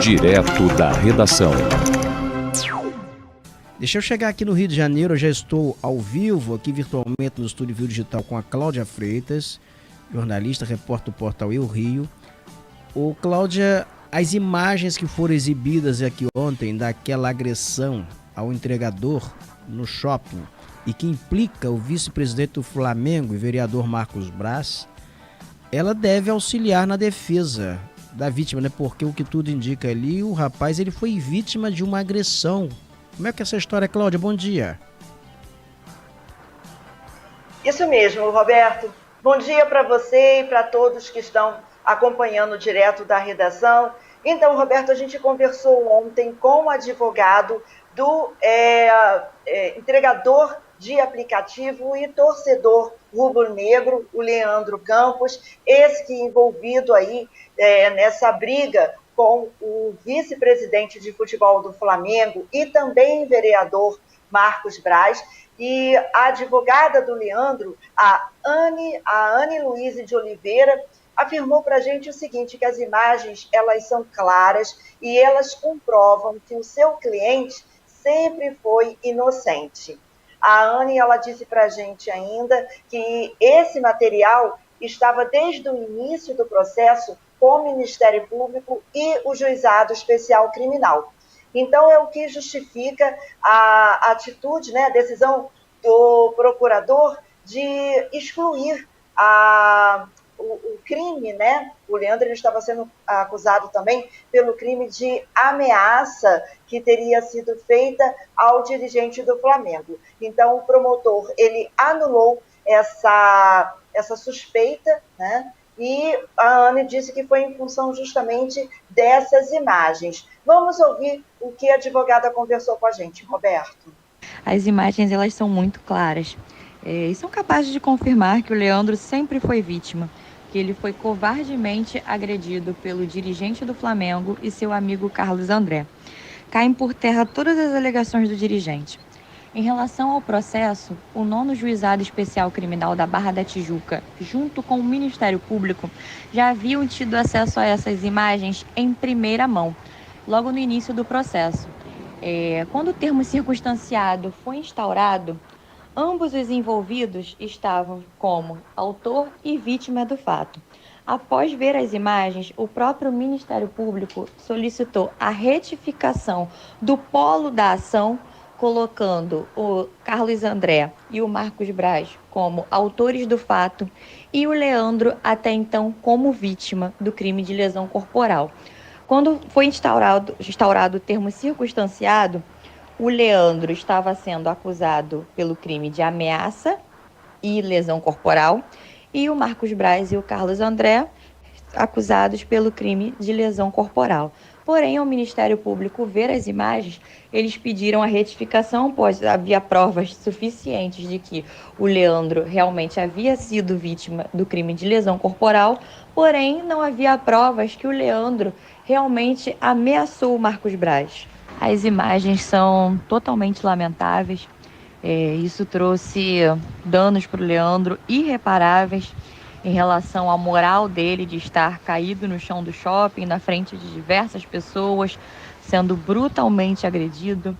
Direto da redação. Deixa eu chegar aqui no Rio de Janeiro, eu já estou ao vivo, aqui virtualmente no Estúdio Viu Digital com a Cláudia Freitas, jornalista, repórter do portal Eu Rio. Ô Cláudia, as imagens que foram exibidas aqui ontem daquela agressão ao entregador no shopping e que implica o vice-presidente do Flamengo e vereador Marcos Braz, ela deve auxiliar na defesa da vítima, né? Porque o que tudo indica ali, o rapaz ele foi vítima de uma agressão. Como é que é essa história, Cláudia? Bom dia. Isso mesmo, Roberto. Bom dia para você e para todos que estão acompanhando direto da redação. Então, Roberto, a gente conversou ontem com o advogado do entregador de aplicativo e torcedor rubro-negro, o Leandro Campos, esse que envolvido aí nessa briga com o vice-presidente de futebol do Flamengo e também vereador Marcos Braz. E a advogada do Leandro, a Anne Luíse de Oliveira, afirmou para a gente o seguinte, que as imagens elas são claras e elas comprovam que o seu cliente sempre foi inocente. A Anne, ela disse para a gente ainda que esse material estava desde o início do processo com o Ministério Público e o Juizado Especial Criminal. Então, é o que justifica a atitude, né, a decisão do procurador de excluir o crime, né? O Leandro ele estava sendo acusado também pelo crime de ameaça que teria sido feita ao dirigente do Flamengo. Então, o promotor ele anulou essa suspeita, né? E a Anne disse que foi em função justamente dessas imagens. Vamos ouvir o que a advogada conversou com a gente, Roberto. As imagens elas são muito claras e são capazes de confirmar que o Leandro sempre foi vítima, que ele foi covardemente agredido pelo dirigente do Flamengo e seu amigo Carlos André. Caem por terra todas as alegações do dirigente. Em relação ao processo, o 9º Juizado Especial Criminal da Barra da Tijuca, junto com o Ministério Público, já haviam tido acesso a essas imagens em primeira mão, logo no início do processo. Quando o termo circunstanciado foi instaurado, ambos os envolvidos estavam como autor e vítima do fato. Após ver as imagens, o próprio Ministério Público solicitou a retificação do polo da ação, colocando o Carlos André e o Marcos Braz como autores do fato e o Leandro até então como vítima do crime de lesão corporal. Quando foi instaurado o termo circunstanciado, o Leandro estava sendo acusado pelo crime de ameaça e lesão corporal e o Marcos Braz e o Carlos André acusados pelo crime de lesão corporal. Porém, ao Ministério Público ver as imagens, eles pediram a retificação, pois havia provas suficientes de que o Leandro realmente havia sido vítima do crime de lesão corporal, porém não havia provas que o Leandro realmente ameaçou o Marcos Braz. As imagens são totalmente lamentáveis, isso trouxe danos para o Leandro irreparáveis, em relação à moral dele de estar caído no chão do shopping, na frente de diversas pessoas, sendo brutalmente agredido.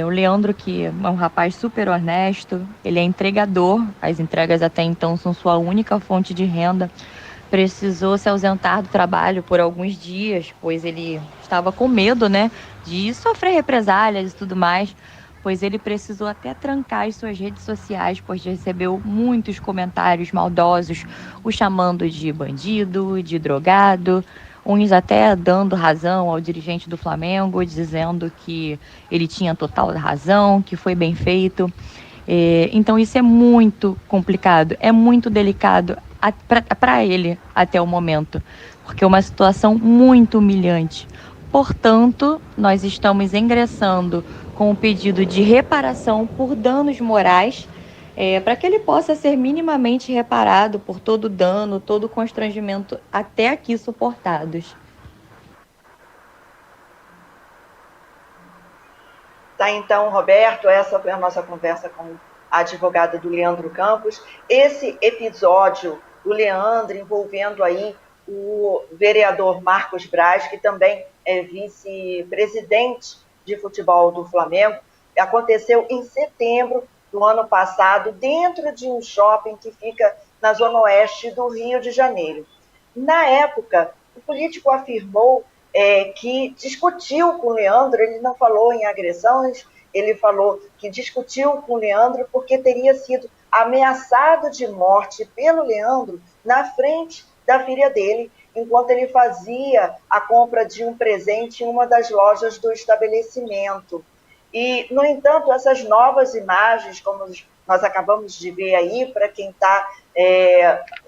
O Leandro, que é um rapaz super honesto, ele é entregador, as entregas até então são sua única fonte de renda, precisou se ausentar do trabalho por alguns dias, pois ele estava com medo, né, de sofrer represálias e tudo mais, pois ele precisou até trancar as suas redes sociais, pois recebeu muitos comentários maldosos, o chamando de bandido, de drogado, uns até dando razão ao dirigente do Flamengo, dizendo que ele tinha total razão, que foi bem feito. Então isso é muito complicado, é muito delicado para ele até o momento, porque é uma situação muito humilhante. Portanto, nós estamos ingressando com o pedido de reparação por danos morais, para que ele possa ser minimamente reparado por todo o dano, todo o constrangimento até aqui suportados. Tá, então, Roberto, essa foi a nossa conversa com a advogada do Leandro Campos. Esse episódio do Leandro envolvendo aí o vereador Marcos Braz, que também é vice-presidente de futebol do Flamengo. Aconteceu em setembro do ano passado, dentro de um shopping que fica na zona oeste do Rio de Janeiro. Na época, o político afirmou que discutiu com o Leandro, ele não falou em agressões, ele falou que discutiu com o Leandro porque teria sido ameaçado de morte pelo Leandro na frente da filha dele, enquanto ele fazia a compra de um presente em uma das lojas do estabelecimento. E, no entanto, essas novas imagens, como nós acabamos de ver aí, para quem está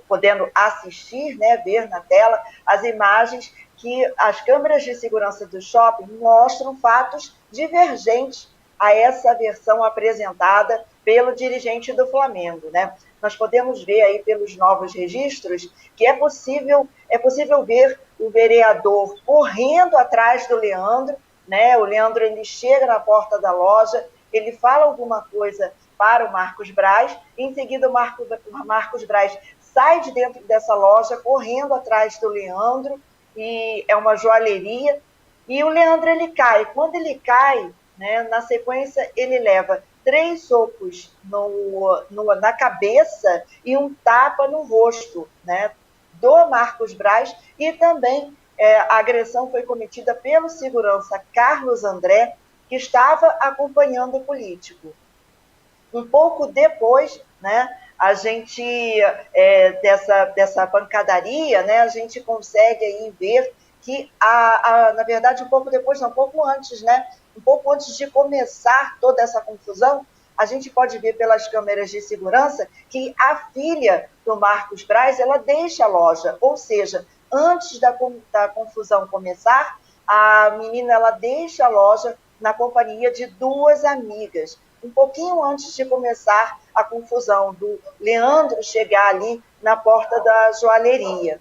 podendo assistir, né, ver na tela, as imagens que as câmeras de segurança do shopping mostram fatos divergentes a essa versão apresentada pelo dirigente do Flamengo, né? Nós podemos ver aí pelos novos registros que é possível ver o vereador correndo atrás do Leandro, né? O Leandro, ele chega na porta da loja, ele fala alguma coisa para o Marcos Braz, e em seguida o Marcos Braz sai de dentro dessa loja correndo atrás do Leandro, e é uma joalheria, e o Leandro, ele cai. Quando ele cai, né, na sequência ele leva 3 socos na cabeça e um tapa no rosto, né, do Marcos Braz, e também a agressão foi cometida pelo segurança Carlos André, que estava acompanhando o político. Um pouco depois, né, a gente, dessa pancadaria, né, a gente consegue aí ver que, na verdade, um pouco depois, não, um pouco antes, né, um pouco antes de começar toda essa confusão, a gente pode ver pelas câmeras de segurança que a filha do Marcos Braz, ela deixa a loja, ou seja, antes da confusão começar, a menina, ela deixa a loja na companhia de 2 amigas, um pouquinho antes de começar a confusão, do Leandro chegar ali na porta da joalheria.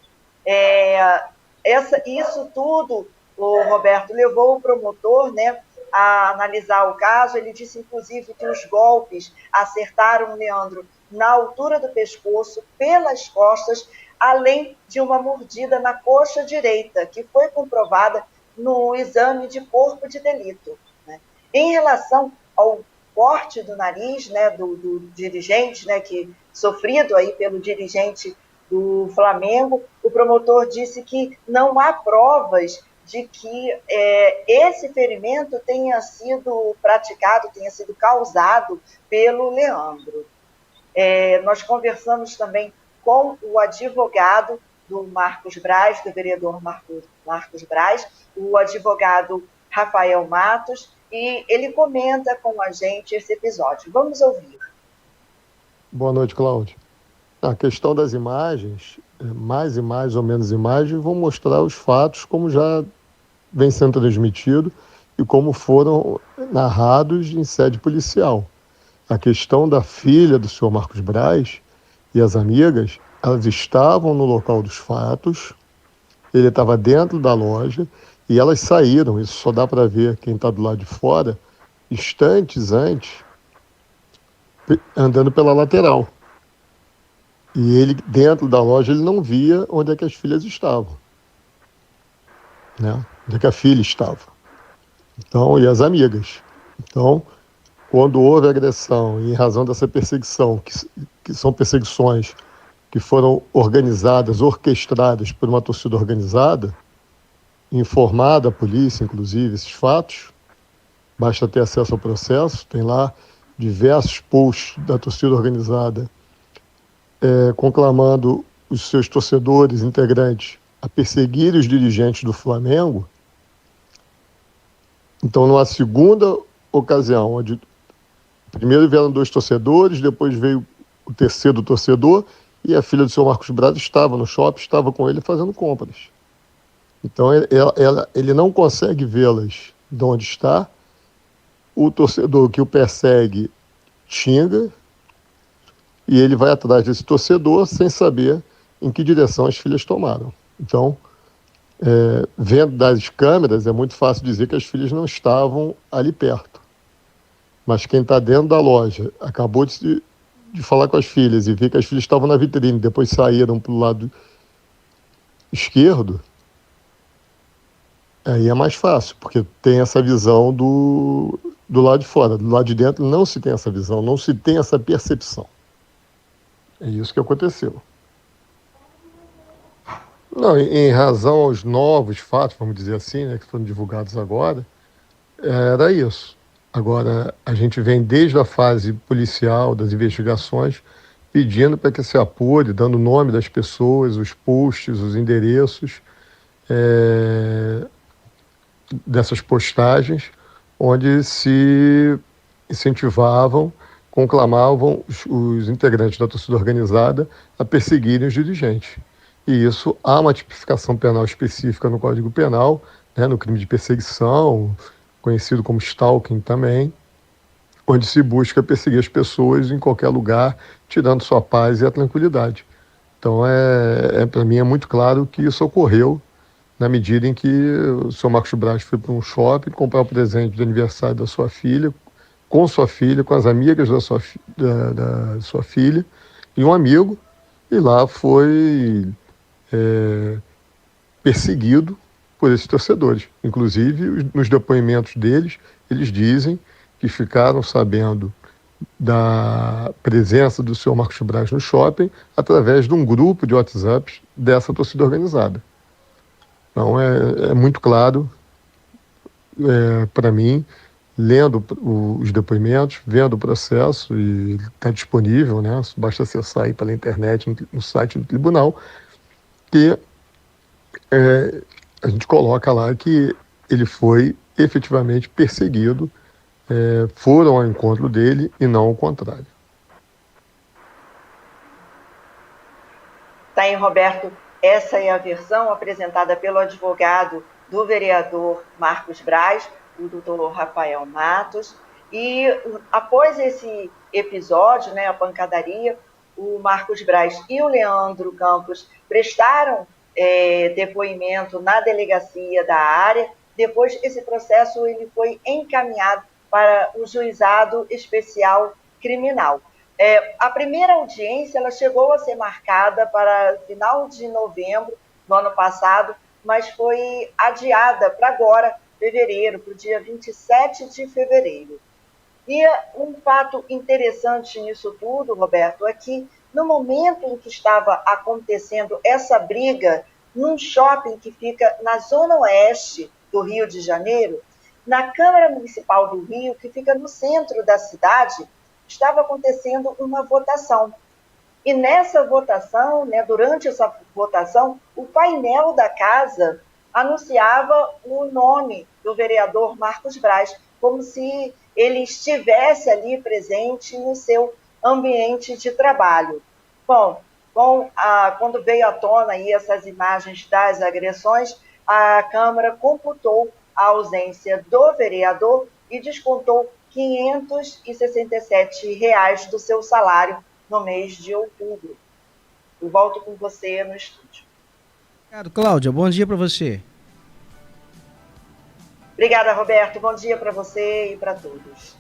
Isso tudo, o Roberto, levou o promotor, né, a analisar o caso. Ele disse, inclusive, que os golpes acertaram o Leandro na altura do pescoço, pelas costas, além de uma mordida na coxa direita, que foi comprovada no exame de corpo de delito, né? Em relação ao corte do nariz, né, do dirigente, né, que sofrido aí pelo dirigente do Flamengo, o promotor disse que não há provas de que esse ferimento tenha sido praticado, tenha sido causado pelo Leandro. Nós conversamos também com o advogado do Marcos Braz, do vereador Marcos Braz, o advogado Rafael Matos, e ele comenta com a gente esse episódio. Vamos ouvir. Boa noite, Cláudio. A questão das imagens, mais imagens ou menos imagens, vão mostrar os fatos como já vem sendo transmitido e como foram narrados em sede policial. A questão da filha do senhor Marcos Braz e as amigas, elas estavam no local dos fatos, ele estava dentro da loja e elas saíram, isso só dá para ver quem está do lado de fora, instantes antes, andando pela lateral. E ele, dentro da loja, ele não via onde é que as filhas estavam, né? Onde é que a filha estava. Então, e as amigas. Então, quando houve agressão, e em razão dessa perseguição, que são perseguições que foram organizadas, orquestradas por uma torcida organizada, informada a polícia, inclusive, esses fatos, basta ter acesso ao processo, tem lá diversos posts da torcida organizada conclamando os seus torcedores, integrantes, a perseguirem os dirigentes do Flamengo. Então, numa segunda ocasião, onde primeiro vieram 2 torcedores, depois veio o terceiro torcedor, e a filha do senhor Marcos Braz estava no shopping, estava com ele fazendo compras. Então, ele não consegue vê-las de onde está. O torcedor que o persegue xinga, e ele vai atrás desse torcedor sem saber em que direção as filhas tomaram. Então, vendo das câmeras, é muito fácil dizer que as filhas não estavam ali perto. Mas quem está dentro da loja acabou de falar com as filhas e ver que as filhas estavam na vitrine, depois saíram para o lado esquerdo, aí é mais fácil, porque tem essa visão do lado de fora. Do lado de dentro não se tem essa visão, não se tem essa percepção. É isso que aconteceu. Não, em razão aos novos fatos, vamos dizer assim, né, que foram divulgados agora, era isso. Agora, a gente vem desde a fase policial, das investigações, pedindo para que se apure, dando o nome das pessoas, os posts, os endereços dessas postagens, onde se incentivavam, conclamavam os integrantes da torcida organizada a perseguirem os dirigentes. E isso há uma tipificação penal específica no Código Penal, né, no crime de perseguição, conhecido como stalking também, onde se busca perseguir as pessoas em qualquer lugar, tirando sua paz e a tranquilidade. Então, para mim, é muito claro que isso ocorreu na medida em que o senhor Marcos Braz foi para um shopping comprar o presente de aniversário da sua filha, com as amigas da sua filha, e um amigo, e lá foi perseguido por esses torcedores. Inclusive, nos depoimentos deles, eles dizem que ficaram sabendo da presença do senhor Marcos Braz no shopping através de um grupo de WhatsApp dessa torcida organizada. Então, é muito claro para mim, lendo os depoimentos, vendo o processo, e está disponível, né? Basta acessar aí pela internet, no site do tribunal, que a gente coloca lá que ele foi efetivamente perseguido, foram ao encontro dele e não ao contrário. Tá aí, Roberto, essa é a versão apresentada pelo advogado do vereador Marcos Braz, o doutor Rafael Matos, e após esse episódio, né, a pancadaria, o Marcos Braz e o Leandro Campos prestaram depoimento na delegacia da área. Depois, esse processo ele foi encaminhado para o Juizado Especial Criminal. A primeira audiência ela chegou a ser marcada para final de novembro do ano passado, mas foi adiada para agora, fevereiro, para o dia 27 de fevereiro. E um fato interessante nisso tudo, Roberto, é que no momento em que estava acontecendo essa briga num shopping que fica na zona oeste do Rio de Janeiro, na Câmara Municipal do Rio, que fica no centro da cidade, estava acontecendo uma votação. E nessa votação, né, durante essa votação, o painel da casa anunciava o nome do vereador Marcos Braz, como se ele estivesse ali presente no seu ambiente de trabalho. Bom, quando veio à tona aí essas imagens das agressões, a Câmara computou a ausência do vereador e descontou R$ 567 do seu salário no mês de outubro. Eu volto com você no estúdio. Obrigado, Cláudia. Bom dia para você. Obrigada, Roberto. Bom dia para você e para todos.